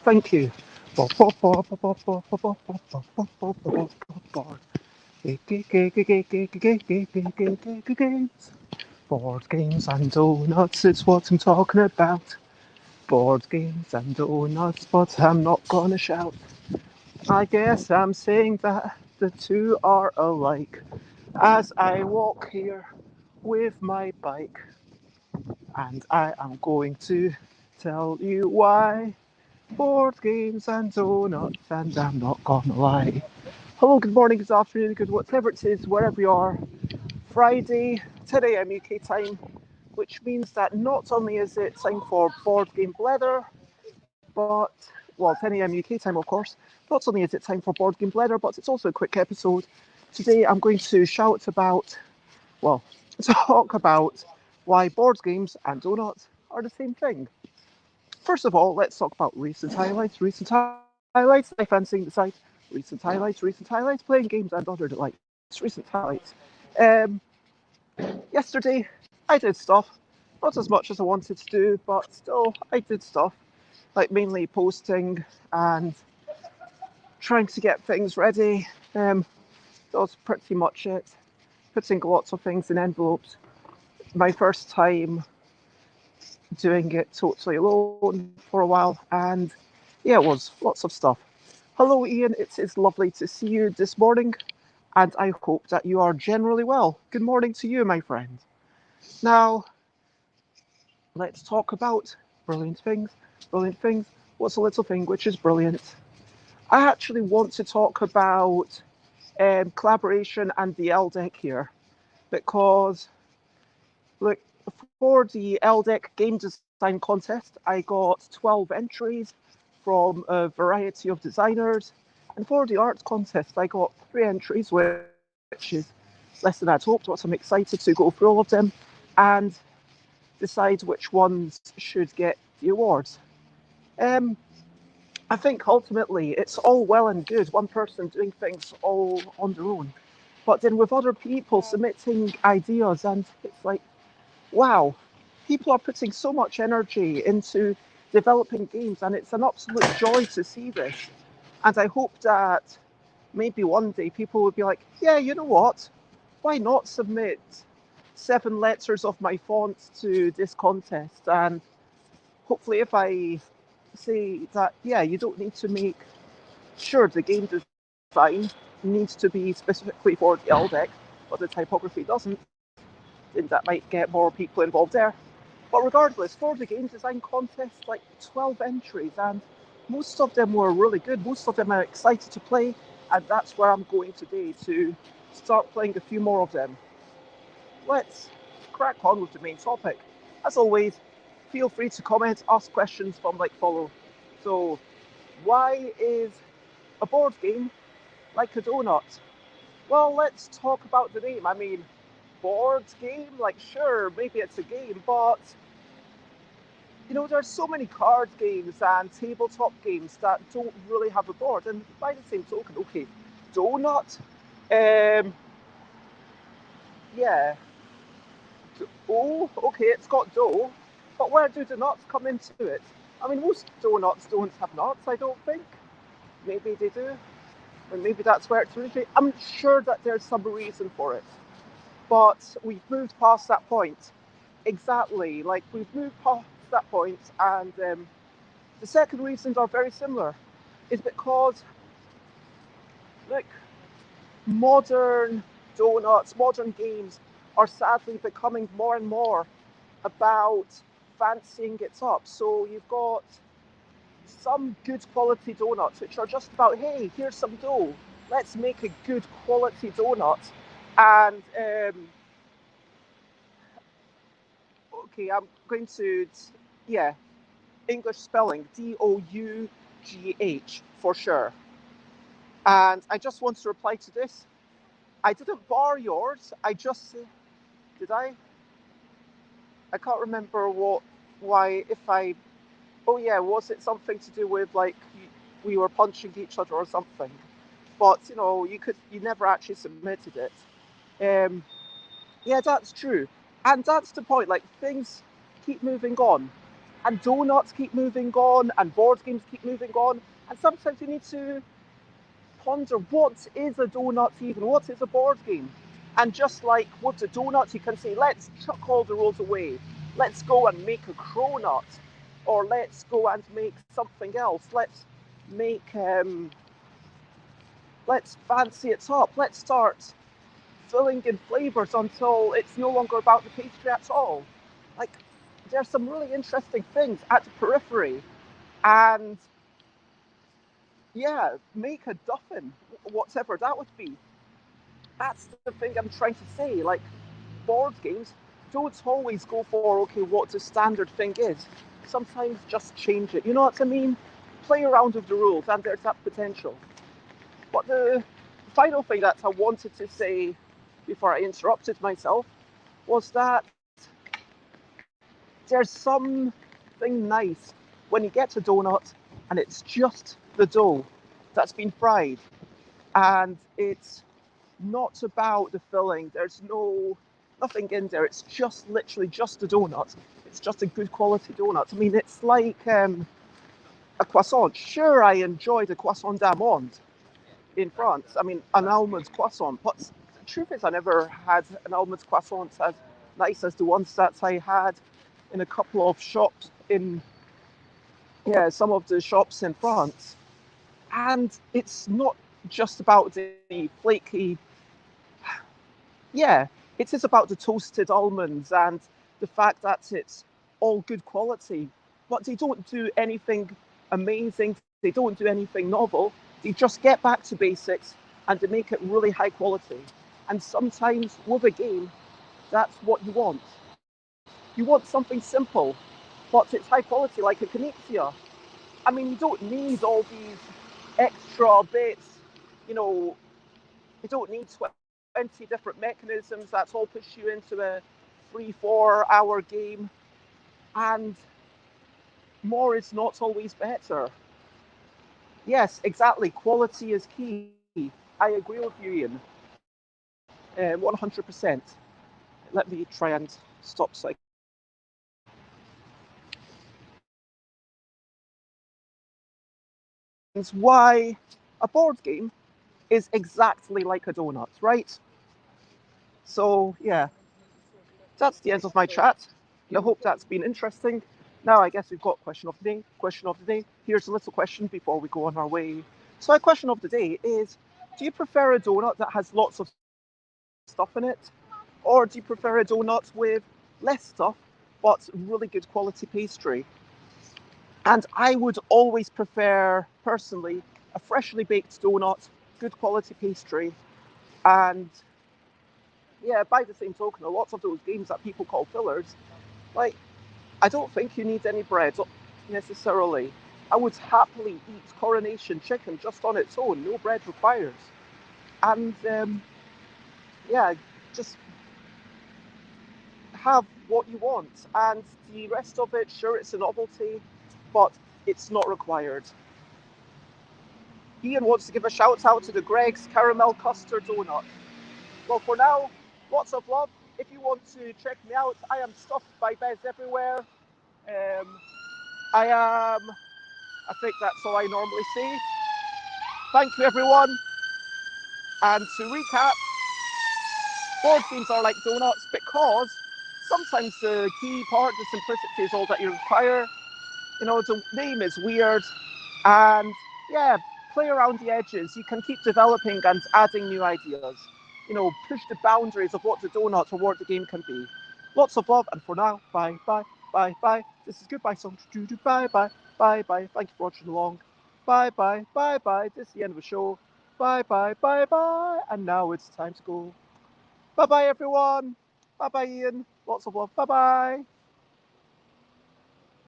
Thank you. Games. Board games and donuts, it's what I'm talking about. Board games and donuts, but I'm not gonna shout. I guess I'm saying that the two are alike as I walk here with my bike, and I am going to tell you why. Board games and donuts, and I'm not gonna lie. Hello, good morning, good afternoon, good whatever it is, wherever you are. Friday, 10 a.m. UK time, which means that not only is it time for board game blether, but, well, 10 a.m. UK time, of course, not only is it time for board game blether, but it's also a quick episode. Today I'm going to shout about, well, talk about why board games and donuts are the same thing. First of all, let's talk about recent highlights. Recent highlights, life and seeing the site. Recent highlights, playing games and other delights. Recent highlights. Um, Yesterday, I did stuff. Not as much as I wanted to do, but still, I did stuff. Like mainly posting and trying to get things ready. That was pretty much it. Putting lots of things in envelopes. My first time doing it totally alone for a while, and yeah, it was lots of stuff. Hello, Ian. It is lovely to see you this morning, and I hope that you are generally well. Good morning to you, my friend. Now, let's talk about brilliant things. Brilliant things. What's a little thing which is brilliant? I actually want to talk about collaboration and the LDEC here because, look, for the LDEC Game Design Contest, I got 12 entries from a variety of designers. And for the Arts Contest, I got 3 entries, which is less than I'd hoped, but I'm excited to go through all of them and decide which ones should get the awards. Um, I think ultimately it's all well and good, one person doing things all on their own. But then with other people submitting ideas, and it's like, wow, people are putting so much energy into developing games, and it's an absolute joy to see this. And I hope that maybe one day people would be like, yeah, you know what? Why not submit 7 letters of my font to this contest? And hopefully, if I say that, yeah, you don't need to make sure the game design needs to be specifically for the LDEC, but the typography doesn't, then that might get more people involved there. But regardless, for the game design contest, like 12 entries, and most of them were really good. Most of them are excited to play, and that's where I'm going today to start playing a few more of them. Let's crack on with the main topic. As always, feel free to comment, ask questions from like follow. So, why is a board game like a donut? Well, let's talk about the name. I mean, board game, like sure, maybe it's a game, but there's so many card games and tabletop games that don't really have a board. And by the same token, okay, donut, um, yeah, oh, okay, it's got dough, but where do the nuts come into it? I mean, most donuts don't have nuts, I don't think. Maybe they do, or maybe that's where it's originated. I'm sure that there's some reason for it, but we've moved past that point. Exactly, like we've moved past that point, and the second reasons are very similar. Is because, look, modern donuts, modern games are sadly becoming more and more about fancying it up. So you've got some good quality donuts, which are just about, hey, here's some dough, let's make a good quality donut. And okay, I'm going to, yeah, English spelling, Doughh for sure. And I just want to reply to this. I didn't borrow yours. I just did I? I can't remember why. If I, oh yeah, was it something to do with like we were punching each other or something? But you never actually submitted it. Um, yeah, that's true. And that's the point, like things keep moving on. And donuts keep moving on, and board games keep moving on. And sometimes you need to ponder what is a donut even? What is a board game? And just like with the donuts, you can say, let's chuck all the rules away. Let's go and make a cronut. Or let's go and make something else. Make, let's fancy it up. Let's start filling in flavors until it's no longer about the pastry at all. Like, there's some really interesting things at the periphery. And yeah, make a duffin, whatever that would be. That's the thing I'm trying to say. Like, board games don't always go for, okay, what the standard thing is. Sometimes just change it. You know what I mean? Play around with the rules, and there's that potential. But the final thing that I wanted to say before I interrupted myself was that there's something nice when you get a donut and it's just the dough that's been fried, and it's not about the filling. There's nothing in there. It's just literally just the donut. It's just a good quality donut. I mean, it's like a croissant. Sure, I enjoyed a croissant d'amande in France. I mean, an almond croissant. But the truth is, I never had an almond croissant as nice as the ones that I had in a couple of shops in, yeah, some of the shops in France. And it's not just about the flaky, yeah, it is about the toasted almonds and the fact that it's all good quality. But they don't do anything amazing, they don't do anything novel. They just get back to basics and they make it really high quality. And sometimes with a game, that's what you want. You want something simple, but it's high quality, like a Canixia. I mean, you don't need all these extra bits, you know, you don't need 20 different mechanisms that's all push you into a 3-4 hour game. And more is not always better. Yes, exactly. Quality is key. I agree with you, Ian. 100%. Let me try and stop cycling. Why a board game is exactly like a donut, right? So, yeah, that's the end of my chat. I hope that's been interesting. Now, I guess we've got question of the day. Question of the day. Here's a little question before we go on our way. So, my question of the day is: do you prefer a donut that has lots of stuff in it, or do you prefer a donut with less stuff but really good quality pastry? And I would always prefer, personally, a freshly baked donut, good quality pastry, and yeah, by the same token, a lot of those games that people call fillers, like, I don't think you need any bread necessarily. I would happily eat coronation chicken just on its own, no bread required. And yeah, just have what you want. And the rest of it, sure, it's a novelty, but it's not required. Ian wants to give a shout out to the Greg's Caramel Custard Donut. Well, for now, lots of love. If you want to check me out, I am stuffed by Bez everywhere. I am, I think that's all I normally say. Thank you, everyone. And to recap, board games are like donuts because sometimes the key part, the simplicity, is all that you require. You know, the name is weird. And yeah, play around the edges. You can keep developing and adding new ideas. You know, push the boundaries of what the donut or what the game can be. Lots of love, and for now, bye, bye, bye, bye. This is Goodbye Song. Bye, bye, bye, bye. Thank you for watching along. Bye, bye, bye, bye. This is the end of the show. Bye, bye, bye, bye. And now it's time to go. Bye, bye, everyone. Bye, bye, Ian. Lots of love. Bye, bye.